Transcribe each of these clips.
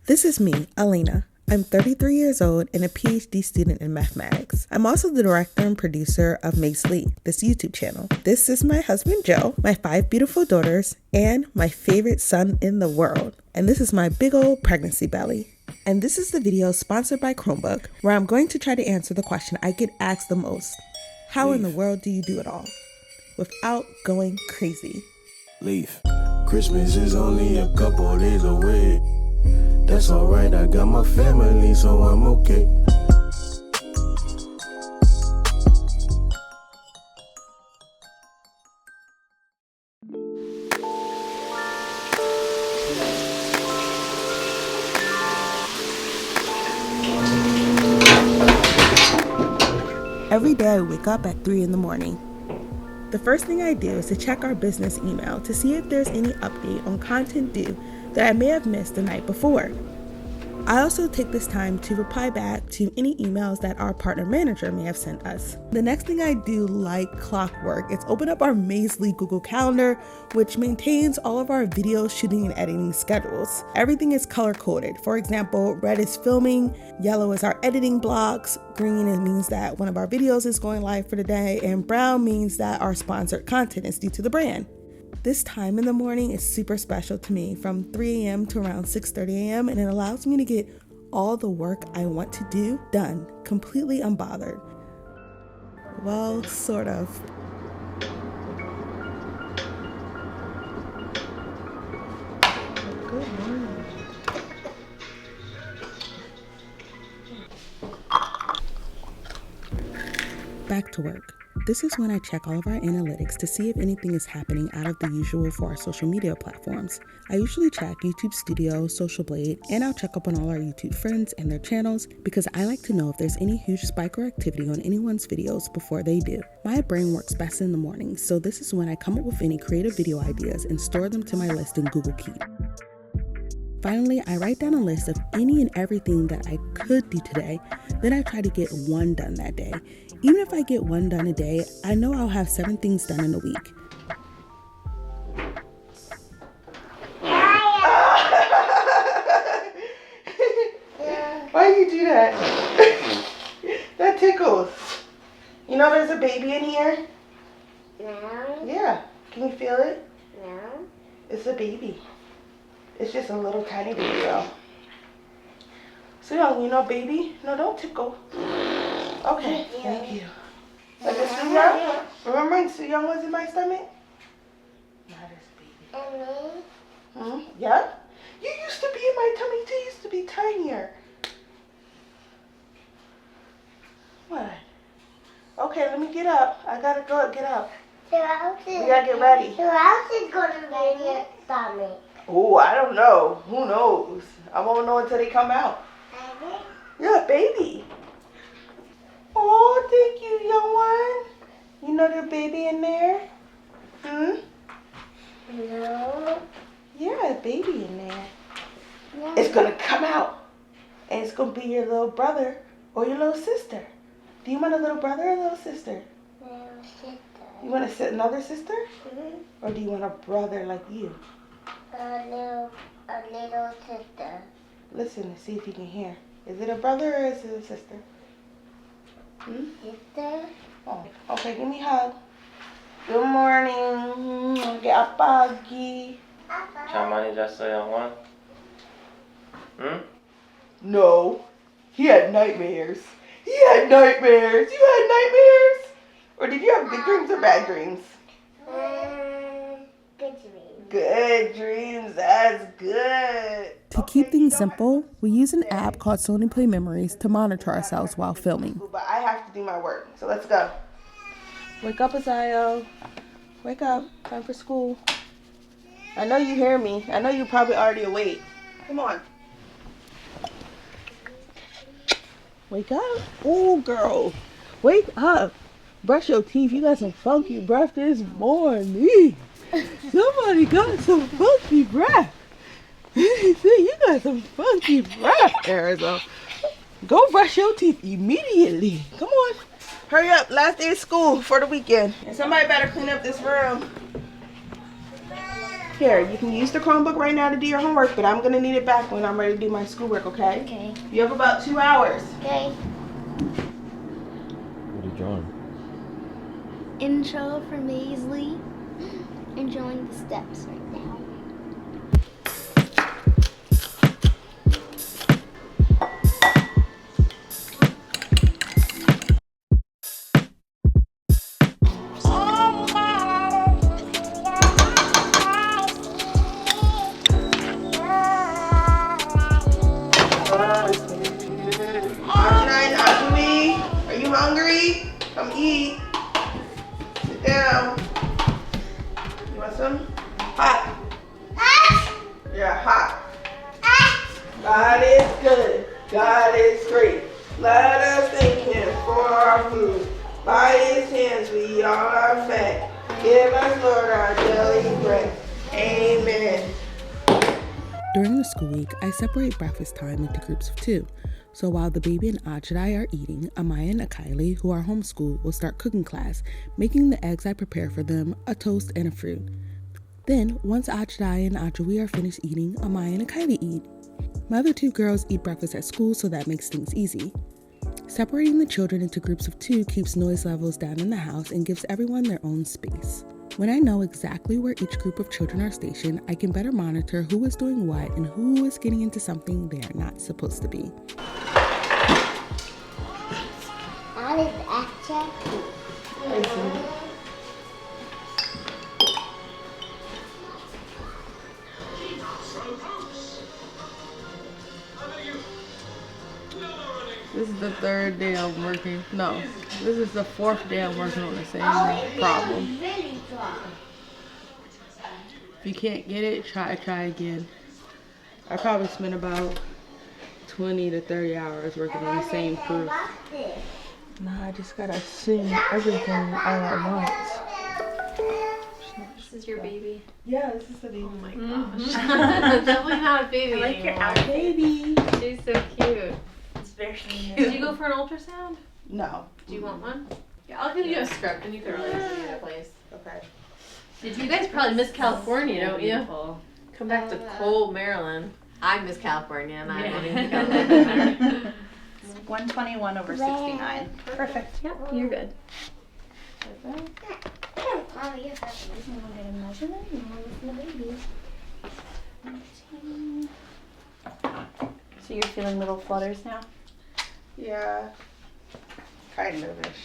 This is me, Alena. I'm 33 years old and a PhD student in mathematics. I'm also the director and producer of MAZELEE, this YouTube channel. This is my husband, Joe, my 5 beautiful daughters, and my favorite son in the world. And this is my big old pregnancy belly. And this is the video sponsored by Chromebook, where I'm going to try to answer the question I get asked the most. How in the world do you do it all without going crazy? Leaf, Christmas is only a couple days away. That's alright, I got my family, so I'm okay. Every day I wake up at 3 in the morning. The first thing I do is to check our business email to see if there's any update on content due that I may have missed the night before. I also take this time to reply back to any emails that our partner manager may have sent us. The next thing I do, like clockwork, is open up our MAZELEE Google Calendar, which maintains all of our video shooting and editing schedules. Everything is color coded. For example, red is filming, yellow is our editing blocks, green means that one of our videos is going live for the day, and brown means that our sponsored content is due to the brand. This time in the morning is super special to me, from 3 a.m. to around 6:30 a.m. and it allows me to get all the work I want to do done, completely unbothered. Well, sort of. Good morning. Back to work. This is when I check all of our analytics to see if anything is happening out of the usual for our social media platforms. I usually check YouTube Studio, Social Blade, and I'll check up on all our YouTube friends and their channels because I like to know if there's any huge spike or activity on anyone's videos before they do. My brain works best in the morning, so this is when I come up with any creative video ideas and store them to my list in Google Keep. Finally, I write down a list of any and everything that I could do today, then I try to get one done that day. Even if I get one done a day, I know I'll have 7 things done in a week. Why do you do that? That tickles. You know there's a baby in here? No. Yeah. Can you feel it? No. It's a baby. It's just a little tiny baby girl. So you know baby? No, don't tickle. Okay, thank you. Like a Sue Young? Remember when Sue Young was in my stomach? Not this baby. And me? Yeah? You used to be in my tummy too. You used to be tinier. What? Okay, let me get up. I gotta go get up. Who else is, We gotta get ready. Who else is gonna be in your stomach? Oh, I don't know. Who knows? I won't know until they come out. Baby? Yeah, baby. Oh, thank you, young one. You know there's a baby in there? No. Yeah, a baby in there. No. It's gonna come out. And it's gonna be your little brother or your little sister. Do you want a little brother or a little sister? Little sister. You want another sister? Mm-hmm. Or do you want a brother like you? A little sister. Listen and see if you can hear. Is it a brother or is it a sister? Sister? Oh, okay, give me a hug. Good morning. Get pagi. 잘 많이 잤어요, 영원? 응? No. He had nightmares. He had nightmares. You had nightmares? Or did you have good dreams or bad dreams? Good dream. Good dreams. That's good. To keep things simple, we use an app called Sony Play Memories to monitor ourselves while filming. But I have to do my work, so let's go. Wake up, Azayo. Wake up. Time for school. I know you hear me. I know you're probably already awake. Come on. Wake up. Oh, girl. Wake up. Brush your teeth. You got some funky breath this morning. Somebody got some funky breath. See, you got some funky breath, Arizona. Go brush your teeth immediately. Come on. Hurry up. Last day of school for the weekend. And somebody better clean up this room. Here, you can use the Chromebook right now to do your homework, but I'm gonna need it back when I'm ready to do my schoolwork, okay? Okay. You have about 2 hours. Okay. What are you drawing? Intro for MAZELEE. Enjoying the steps right now. Are you hungry? Come eat. Sit down. You want some? Hot. Yeah, hot. God is good. God is great. Let us thank Him for our food. By His hands we all are fed. Give us, Lord, our daily bread. Amen. During the school week, I separate breakfast time into groups of 2. So while the baby and Ajay are eating, Amaya and Kylie, who are homeschooled, will start cooking class, making the eggs I prepare for them, a toast, and a fruit. Then, once Ajay and Ajawi are finished eating, Amaya and Kylie eat. My other 2 girls eat breakfast at school, so that makes things easy. Separating the children into groups of 2 keeps noise levels down in the house and gives everyone their own space. When I know exactly where each group of children are stationed, I can better monitor who is doing what and who is getting into something they are not supposed to be. This is the 3rd day I'm working. No, this is the 4th day I'm working on the same problem. If you can't get it, try again. I probably spent about 20 to 30 hours working on the same proof. Nah, I just gotta assume everything all at once. This is your baby. Yeah, this is the baby. Oh my gosh. Definitely not a baby. I like your anymore. outfit. Baby. She's so cute. It's very cute. Did you go for an ultrasound? No. Do you want one? Yeah, I'll give you a script and you can really see the place. Okay. Did you guys probably miss California, don't you? Come back to cold Maryland. I miss California and I want to go live there. 121 over 69. Perfect. Yep, you're good. Oh, you're happy. I'm gonna get a measurement and we'll listen to babies. So you're feeling little flutters now? Yeah. Kind of-ish.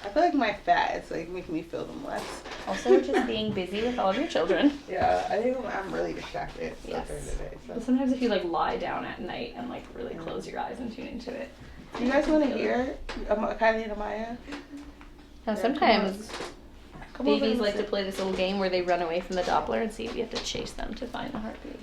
I feel like my fat is like making me feel them less. Also, just being busy with all of your children. Yeah, I think I'm really distracted Yes. during the day. But So. sometimes if you like lie down at night and like really close your eyes and tune into it. Do you guys want to hear Kylie and Amaya? Now, sometimes Come over babies and like to listen. play this little game where they run away from the Doppler and see if you have to chase them to find the heartbeat.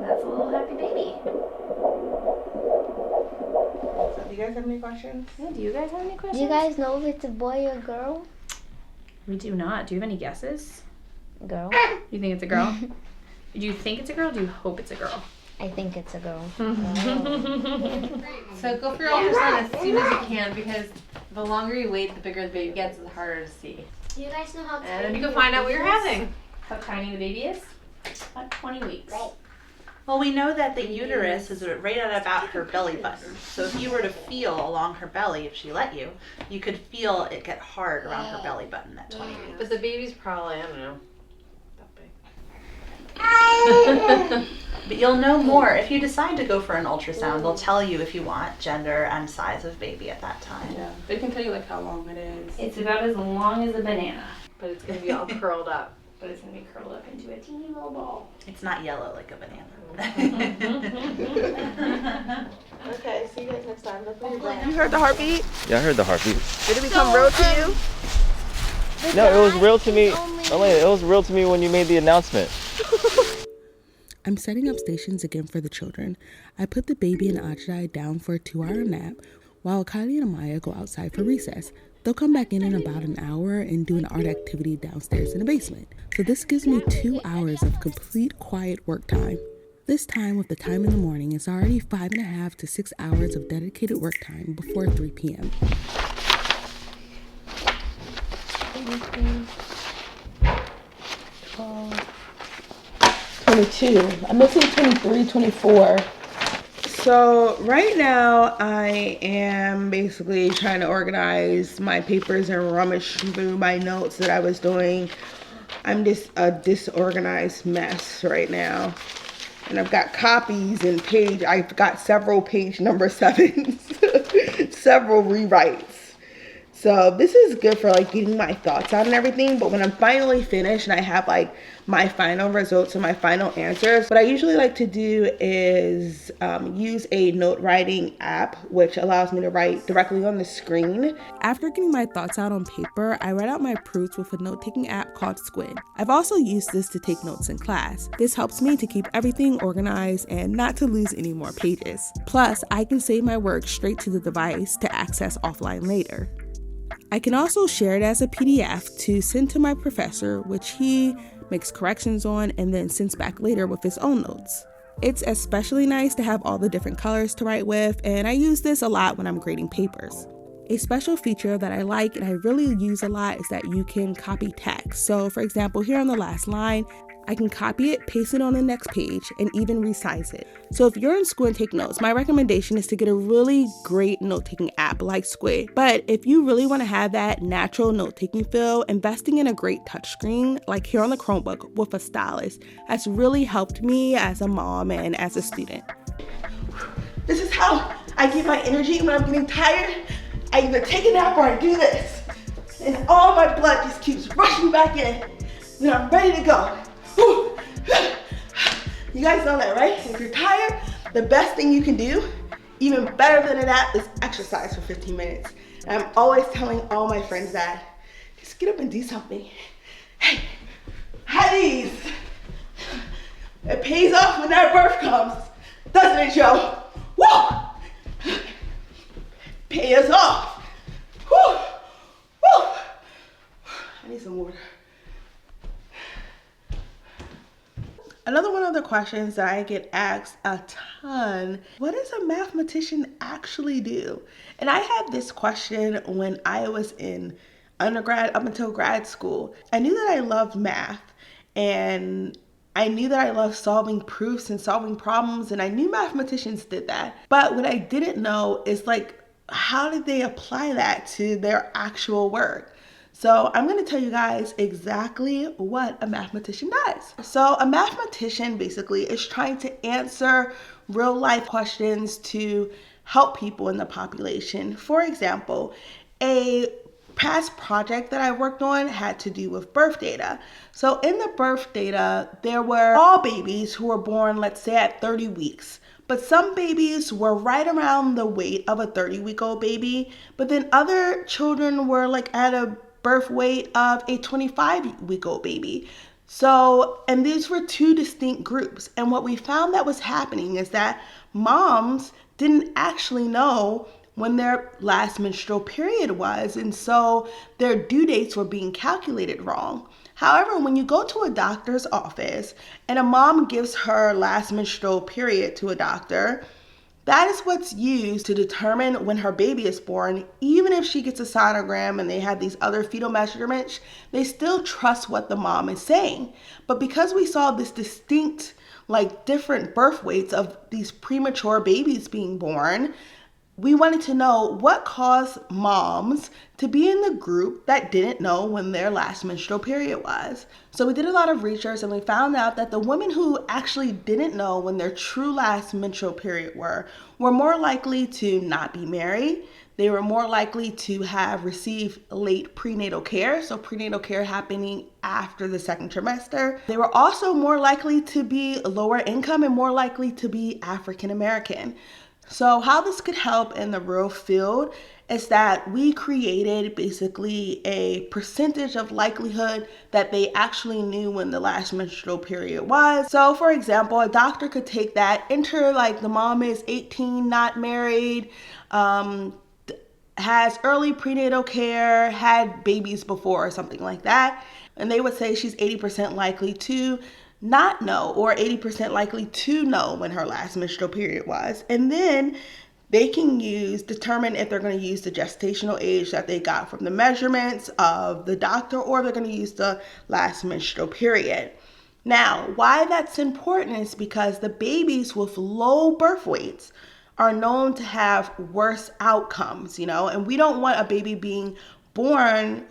That's a little happy baby. So, do you guys have any questions? Yeah, do you guys have any Do questions? you guys know if it's a boy or girl? We do not. Do you have any guesses? Girl. You think it's a girl? Do you think it's a girl? Or do you hope it's a girl? I think it's a girl. So go for your ultrasound as soon as you can because the longer you wait, the bigger the baby gets, the harder to see. Do you guys know how to And then you can find out what you're having. How tiny the baby is? About 20 weeks. Well, we know that the uterus is right at about her belly button. So if you were to feel along her belly, if she let you, you could feel it get hard around her belly button at 20 weeks. But the baby's probably, I don't know, that big. But you'll know more. If you decide to go for an ultrasound, they'll tell you if you want gender and size of baby at that time. Yeah. They can tell you like how long it is. It's about as long as a banana, But it's going to be all curled up. but it's gonna be curled up into a teeny little ball. It's not yellow like a banana. Okay, see you guys next time. You heard the heartbeat? Yeah, I heard the heartbeat. Did it become real to you? No, it was real to me. Alena, it was real to me when you made the announcement. I'm setting up stations again for the children. I put the baby and Ajay down for a 2-hour nap while Kylie and Amaya go outside for recess. They'll come back in about an hour and do an art activity downstairs in the basement. So this gives me 2 hours of complete quiet work time. This time with the time in the morning is already 5.5 to 6 hours of dedicated work time before 3 p.m. 22. I'm missing 23, 24. So right now I am basically trying to organize my papers and rummage through my notes that I was doing. I'm just a disorganized mess right now. And I've got copies and I've got several page number 7s, several rewrites. So this is good for like getting my thoughts out and everything, but when I'm finally finished and I have like my final results and my final answers, what I usually like to do is use a note writing app, which allows me to write directly on the screen. After getting my thoughts out on paper, I write out my proofs with a note-taking app called Squid. I've also used this to take notes in class. This helps me to keep everything organized and not to lose any more pages. Plus, I can save my work straight to the device to access offline later. I can also share it as a PDF to send to my professor, which he makes corrections on and then sends back later with his own notes. It's especially nice to have all the different colors to write with, and I use this a lot when I'm grading papers. A special feature that I like and I really use a lot is that you can copy text. So for example, here on the last line, I can copy it, paste it on the next page, and even resize it. So if you're in school and take notes, my recommendation is to get a really great note-taking app like Squid. But if you really want to have that natural note-taking feel, investing in a great touchscreen, like here on the Chromebook with a stylus, has really helped me as a mom and as a student. This is how I get my energy when I'm getting tired. I either take a nap or I do this. And all my blood just keeps rushing back in. Then I'm ready to go. Whew. You guys know that, right? If you're tired, the best thing you can do, even better than a nap, is exercise for 15 minutes. And I'm always telling all my friends that. Just get up and do something. Hey, Hades! It pays off when that birth comes, doesn't it, Joe? Woo! Pay us off. Woo! Woo! I need some water. Another one of the questions that I get asked a ton, what does a mathematician actually do? And I had this question when I was in undergrad up until grad school. I knew that I loved math and I knew that I loved solving proofs and solving problems, and I knew mathematicians did that. But what I didn't know is like, how did they apply that to their actual work? So I'm going to tell you guys exactly what a mathematician does. So a mathematician basically is trying to answer real life questions to help people in the population. For example, a past project that I worked on had to do with birth data. So in the birth data, there were all babies who were born, let's say at 30 weeks. But some babies were right around the weight of a 30-week-old baby, but then other children were like at a birth weight of a 25-week-old baby. So, and these were two distinct groups. And what we found that was happening is that moms didn't actually know when their last menstrual period was, and so their due dates were being calculated wrong. However, when you go to a doctor's office and a mom gives her last menstrual period to a doctor, that is what's used to determine when her baby is born. Even if she gets a sonogram and they have these other fetal measurements, they still trust what the mom is saying. But because we saw this distinct, like different birth weights of these premature babies being born, we wanted to know what caused moms to be in the group that didn't know when their last menstrual period was. So we did a lot of research and we found out that the women who actually didn't know when their true last menstrual period were more likely to not be married. They were more likely to have received late prenatal care, so prenatal care happening after the second trimester. They were also more likely to be lower income and more likely to be African American. So how this could help in the real field is that we created basically a percentage of likelihood that they actually knew when the last menstrual period was. So for example, a doctor could take that, enter like the mom is 18, not married, has early prenatal care, had babies before or something like that. And they would say she's 80% likely to not know or 80% likely to know when her last menstrual period was. And then they can determine if they're going to use the gestational age that they got from the measurements of the doctor, or they're going to use the last menstrual period. Now, why that's important is because the babies with low birth weights are known to have worse outcomes, and we don't want a baby being born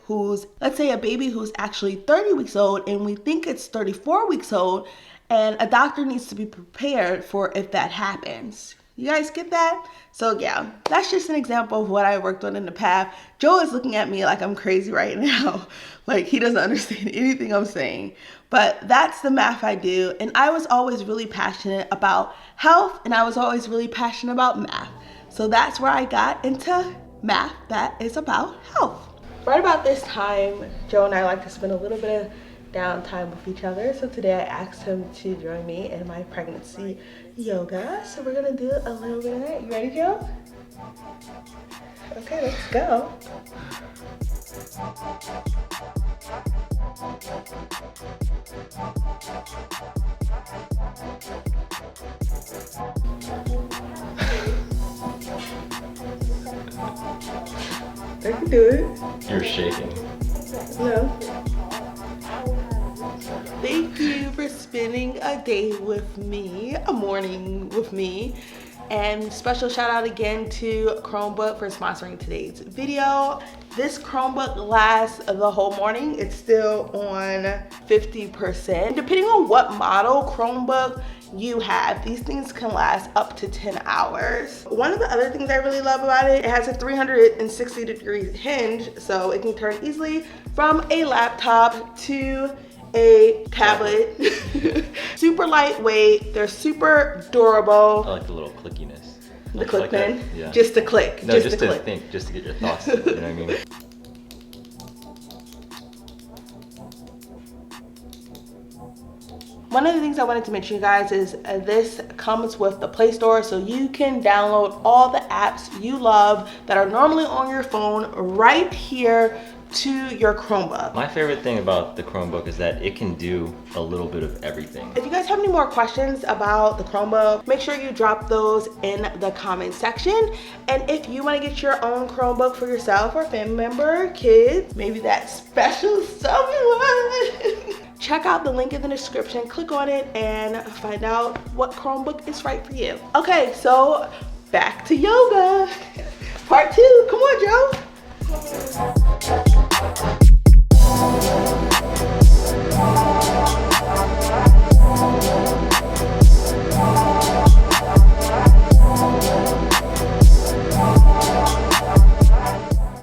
let's say a baby who's actually 30 weeks old and we think it's 34 weeks old, and a doctor needs to be prepared for if that happens. You guys get that? So yeah, that's just an example of what I worked on in the past. Joe is looking at me like I'm crazy right now. Like he doesn't understand anything I'm saying. But that's the math I do. And I was always really passionate about health, and I was always really passionate about math. So that's where I got into math that is about health. Right about this time, Joe and I like to spend a little bit of downtime with each other. So today I asked him to join me in my pregnancy yoga. So we're gonna do a little bit of that. You ready, Joe? Okay, let's go. I can do it. You're shaking. No. Thank you for spending a day with me, a morning with me. And special shout out again to Chromebook for sponsoring today's video. This Chromebook lasts the whole morning. It's still on 50%. Depending on what model Chromebook you have, these things can last up to 10 hours. One of the other things I really love about it, it has a 360-degree hinge, so it can turn easily from a laptop to a tablet. Super lightweight, they're super durable. I like the little clickiness. The click pen? Yeah. Just to click. No, just to click. think, just to get your thoughts. You know what I mean? One of the things I wanted to mention, you guys, is this comes with the Play Store, so you can download all the apps you love that are normally on your phone right here to your Chromebook. My favorite thing about the Chromebook is that it can do a little bit of everything. If you guys have any more questions about the Chromebook, make sure you drop those in the comment section. And if you want to get your own Chromebook for yourself or family member, kids, maybe that special someone, check out the link in the description, click on it, and find out what Chromebook is right for you. Okay, so back to yoga.